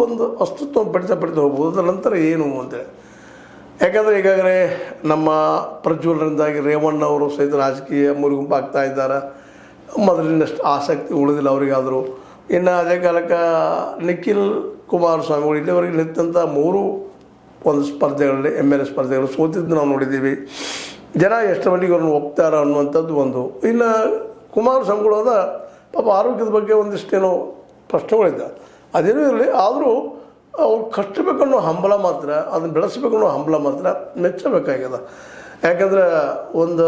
ಒಂದು ಅಸ್ತಿತ್ವ ಪಡಿತಾ ಹೋಗ್ಬೋದು. ಅದರ ನಂತರ ಏನು ಅಂತೇಳಿ, ಯಾಕಂದರೆ ಈಗಾಗಲೇ ನಮ್ಮ ಪ್ರಜ್ವಲರಿಂದಾಗಿ ರೇವಣ್ಣ ಅವರು ಸಹಿತ ರಾಜಕೀಯ ಮುರುಗುಂಪು ಆಗ್ತಾ ಇದ್ದಾರೆ. ಮೊದಲಿನಷ್ಟು ಆಸಕ್ತಿ ಉಳಿದಿಲ್ಲ ಅವರಿಗಾದರೂ. ಇನ್ನು ಅದೇ ಕಾಲಕ್ಕೆ ನಿಖಿಲ್ ಕುಮಾರಸ್ವಾಮಿಗಳು ಇಲ್ಲಿವರೆಗೆ ನಿಂತಂಥ 3 ಒಂದು ಸ್ಪರ್ಧೆಗಳಲ್ಲಿ MLA ಸ್ಪರ್ಧೆಗಳು ಸೋತಿದ್ದು ನಾವು ನೋಡಿದ್ದೀವಿ. ಜನ ಎಷ್ಟು ಮಟ್ಟಿಗೆ ಅವ್ರನ್ನ ಒಪ್ತಾರ ಅನ್ನುವಂಥದ್ದು ಒಂದು. ಇನ್ನು ಕುಮಾರಸ್ವಾಮಿಗಳು ಅದ ಪಾಪ ಆರೋಗ್ಯದ ಬಗ್ಗೆ ಒಂದಿಷ್ಟೇನೋ ಪ್ರಶ್ನೆಗಳಿದ್ದ, ಅದೇನೂ ಇರಲಿ, ಆದರೂ ಅವ್ರು ಕಷ್ಟಬೇಕನ್ನೋ ಹಂಬಲ ಮಾತ್ರ, ಅದನ್ನು ಬೆಳೆಸಬೇಕನ್ನೋ ಹಂಬಲ ಮಾತ್ರ ಮೆಚ್ಚಬೇಕಾಗ್ಯದ. ಯಾಕಂದ್ರೆ ಒಂದು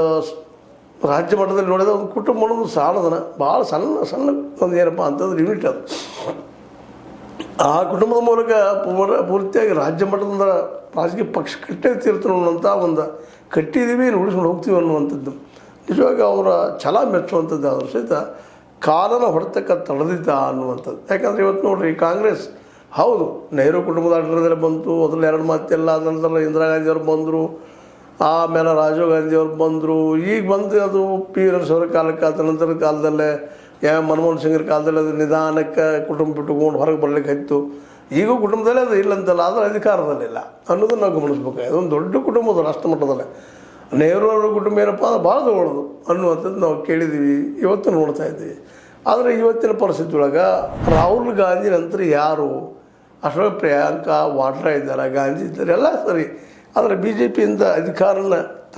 ರಾಜ್ಯ ಮಟ್ಟದಲ್ಲಿ ನೋಡಿದ್ರೆ ಒಂದು ಕುಟುಂಬ ಅನ್ನೋದು ಸಾಲದನ ಭಾಳ ಸಣ್ಣ ಒಂದು ಏನಪ್ಪ ಅಂತಂದ್ರೆ ಯೂನಿಟ್ ಅದು. ಆ ಕುಟುಂಬದ ಮೂಲಕ ಪೂರ್ತಿಯಾಗಿ ರಾಜ್ಯ ಮಟ್ಟದಿಂದ ರಾಜಕೀಯ ಪಕ್ಷ ಕಟ್ಟಿರ್ತೀರ್ತಾರೆ ಅನ್ನುವಂಥ ಒಂದು ಕಟ್ಟಿದ್ದೀವಿ, ಉಳಿಸ್ಕೊಂಡು ಹೋಗ್ತೀವಿ ಅನ್ನುವಂಥದ್ದು ನಿಜವಾಗಿ ಅವರ ಛಲ ಮೆಚ್ಚುವಂಥದ್ದು. ಆದರೂ ಸಹಿತ ಕಾಲನ ಹೊಡೆತಕ್ಕ ತಡೆದಿದ್ದ ಅನ್ನುವಂಥದ್ದು. ಯಾಕಂದರೆ ಇವತ್ತು ನೋಡಿರಿ, ಕಾಂಗ್ರೆಸ್ ಹೌದು ನೆಹರು ಕುಟುಂಬದ ಆಡಳಿತದಲ್ಲಿ ಬಂತು, ಅದರಲ್ಲಿ 2 ಮಾತಿಲ್ಲ. ನಂತರ ಇಂದಿರಾ ಗಾಂಧಿಯವ್ರು ಬಂದರು, ಆಮೇಲೆ ರಾಜೀವ್ ಗಾಂಧಿಯವ್ರು ಬಂದರು, ಈಗ ಬಂದು ಅದು ಪಿ ನರಸಿಂಹರ ಕಾಲಕ್ಕೆ, ಆದ ನಂತರದ ಕಾಲದಲ್ಲೇ ಮನಮೋಹನ್ ಸಿಂಗ್ರ ಕಾಲದಲ್ಲಿ ಅದು ನಿಧಾನಕ್ಕೆ ಕುಟುಂಬ ಬಿಟ್ಟುಕೊಂಡು ಹೊರಗೆ ಬರಲಿಕ್ಕೆ ಆಯಿತು. ಈಗೂ ಕುಟುಂಬದಲ್ಲೇ ಅದು ಇಲ್ಲಂತಲ್ಲ, ಆದರೆ ಅಧಿಕಾರದಲ್ಲಿಲ್ಲ ಅನ್ನೋದನ್ನು ನಾವು ಗಮನಿಸ್ಬೇಕು. ಅದೊಂದು ದೊಡ್ಡ ಕುಟುಂಬ, ಅದು ರಾಷ್ಟ್ರ ಮಟ್ಟದಲ್ಲೇ. ನೆಹರು ಅವರ ಕುಟುಂಬ ಏನಪ್ಪ ಅದು ಭಾಳ ದೊಡ್ಡದು ಅನ್ನುವಂಥದ್ದು ನಾವು ಕೇಳಿದ್ದೀವಿ, ಇವತ್ತು ನೋಡ್ತಾ ಇದ್ದೀವಿ. ಆದರೆ ಇವತ್ತಿನ ಪರಿಸ್ಥಿತಿ ಒಳಗೆ ರಾಹುಲ್ ಗಾಂಧಿ ನಂತರ ಯಾರು? ಅಷ್ಟೊಳಗೆ ಪ್ರಿಯಾಂಕಾ ವಾಡ್ರಾ ಇದ್ದಾರೆ, ಗಾಂಧಿ ಇದ್ದಾರೆ, ಎಲ್ಲ ಸರಿ. ಆದರೆ BJPಯಿಂದ ಅಧಿಕಾರನ